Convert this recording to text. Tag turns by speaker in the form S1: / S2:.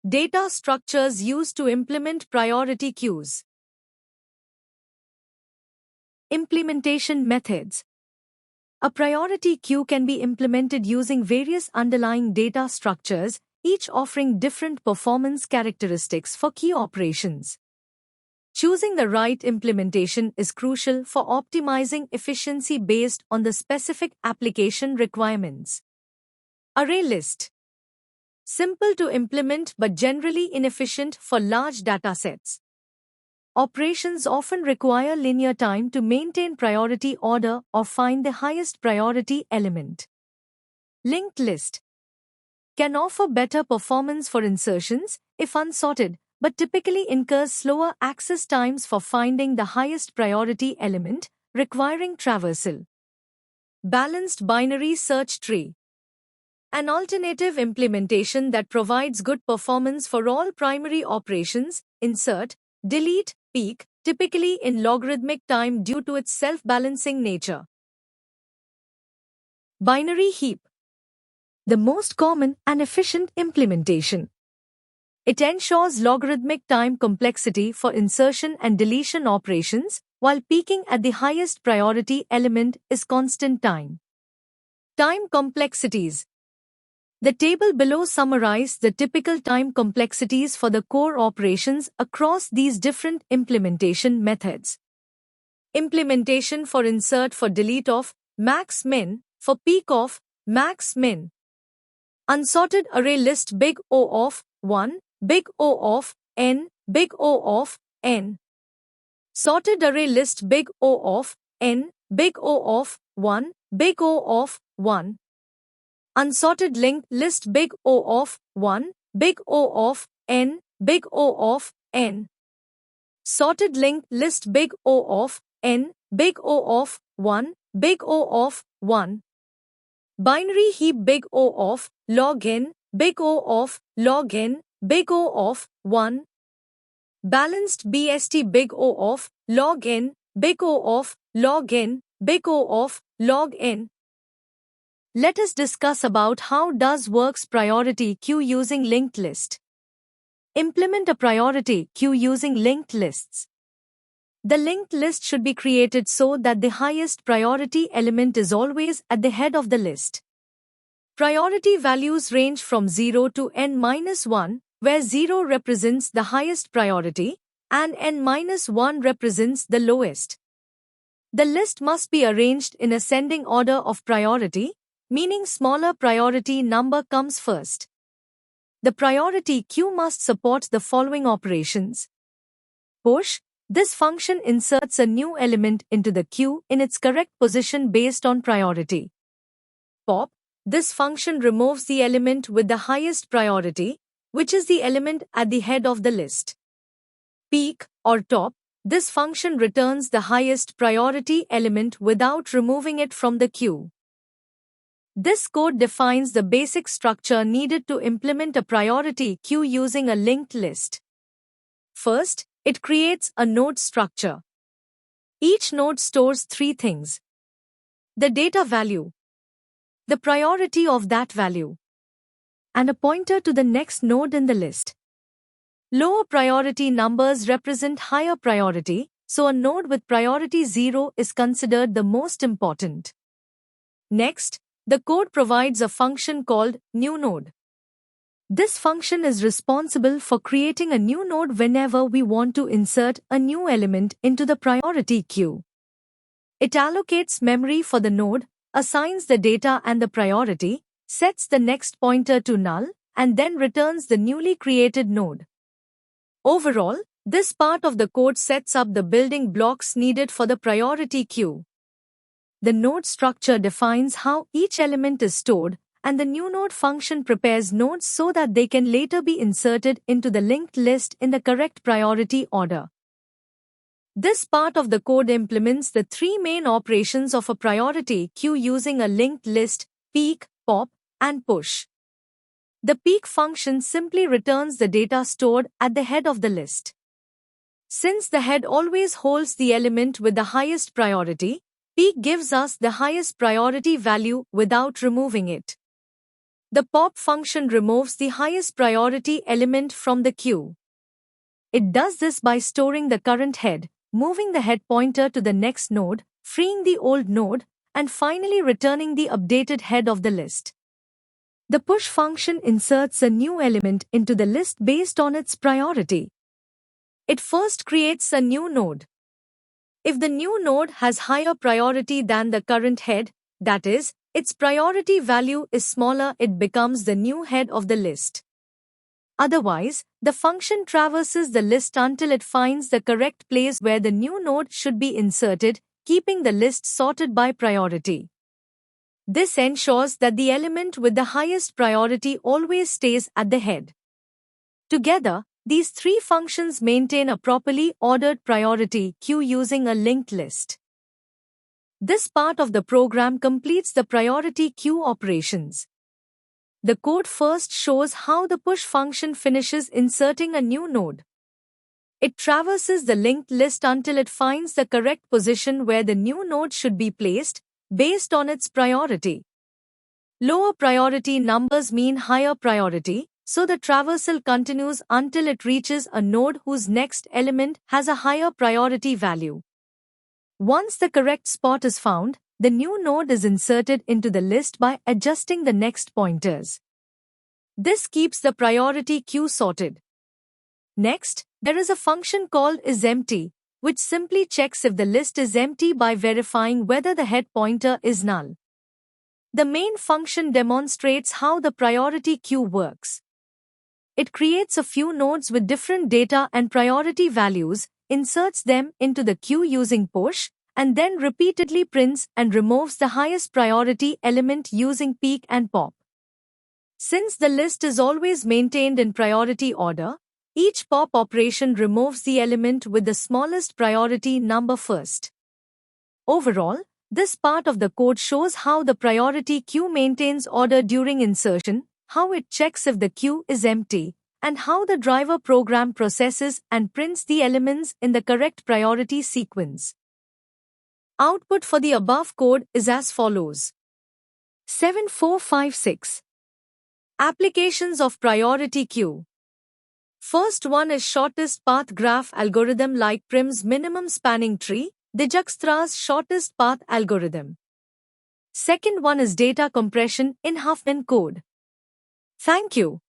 S1: Data structures used to implement priority queues. Implementation methods. A priority queue can be implemented using various underlying data structures, each offering different performance characteristics for key operations. Choosing the right implementation is crucial for optimizing efficiency based on the specific application requirements. Array list. Simple to implement but generally inefficient for large datasets. Operations often require linear time to maintain priority order or find the highest priority element. Linked list can offer better performance for insertions if unsorted, but typically incurs slower access times for finding the highest priority element, requiring traversal. Balanced binary search tree. An alternative implementation that provides good performance for all primary operations, insert, delete, peek, typically in logarithmic time due to its self-balancing nature. Binary heap. The most common and efficient implementation. It ensures logarithmic time complexity for insertion and deletion operations, while peaking at the highest priority element is constant time. Time complexities. The table below summarizes the typical time complexities for the core operations across these different implementation methods. Implementation for insert for delete of max-min, for peak of max-min. Unsorted array list big O of 1, big O of n, big O of n. Sorted array list big O of n, big O of 1, big O of 1. Unsorted linked list big O of 1, big O of n, big O of n. Sorted linked list big O of n, big O of 1, big O of 1. Binary heap big O of log n, big O of log n, big O of 1. Balanced BST big O of log n, big O of log n, big O of log n. Let us discuss about how does works priority queue using linked list. Implement a priority queue using linked lists. The linked list should be created so that the highest priority element is always at the head of the list. Priority values range from 0 to n-1, where 0 represents the highest priority and n-1 represents the lowest. The list must be arranged in ascending order of priority, meaning smaller priority number comes first. The priority queue must support the following operations. Push. This function inserts a new element into the queue in its correct position based on priority. Pop. This function removes the element with the highest priority, which is the element at the head of the list. Peak or top. This function returns the highest priority element without removing it from the queue. This code defines the basic structure needed to implement a priority queue using a linked list. First, it creates a node structure. Each node stores three things: the data value, the priority of that value, and a pointer to the next node in the list. Lower priority numbers represent higher priority, so a node with priority 0 is considered the most important. Next, the code provides a function called newNode. This function is responsible for creating a new node whenever we want to insert a new element into the priority queue. It allocates memory for the node, assigns the data and the priority, sets the next pointer to null, and then returns the newly created node. Overall, this part of the code sets up the building blocks needed for the priority queue. The node structure defines how each element is stored, and the newNode function prepares nodes so that they can later be inserted into the linked list in the correct priority order. This part of the code implements the three main operations of a priority queue using a linked list: peak, pop, and push. The peak function simply returns the data stored at the head of the list. Since the head always holds the element with the highest priority, peak gives us the highest priority value without removing it. The pop function removes the highest priority element from the queue. It does this by storing the current head, moving the head pointer to the next node, freeing the old node, and finally returning the updated head of the list. The push function inserts a new element into the list based on its priority. It first creates a new node. If the new node has higher priority than the current head, that is, its priority value is smaller, it becomes the new head of the list. Otherwise, the function traverses the list until it finds the correct place where the new node should be inserted, keeping the list sorted by priority. This ensures that the element with the highest priority always stays at the head. Together, these three functions maintain a properly ordered priority queue using a linked list. This part of the program completes the priority queue operations. The code first shows how the push function finishes inserting a new node. It traverses the linked list until it finds the correct position where the new node should be placed, based on its priority. Lower priority numbers mean higher priority, so the traversal continues until it reaches a node whose next element has a higher priority value. Once the correct spot is found, the new node is inserted into the list by adjusting the next pointers. This keeps the priority queue sorted. Next, there is a function called isEmpty, which simply checks if the list is empty by verifying whether the head pointer is null. The main function demonstrates how the priority queue works. It creates a few nodes with different data and priority values, inserts them into the queue using push, and then repeatedly prints and removes the highest priority element using peek and pop. Since the list is always maintained in priority order, each pop operation removes the element with the smallest priority number first. Overall, this part of the code shows how the priority queue maintains order during insertion, how it checks if the queue is empty, and how the driver program processes and prints the elements in the correct priority sequence. Output for the above code is as follows. 7456. Applications of priority queue. First one is shortest path graph algorithm like Prim's minimum spanning tree, Dijkstra's shortest path algorithm. Second one is data compression in Huffman code. Thank you.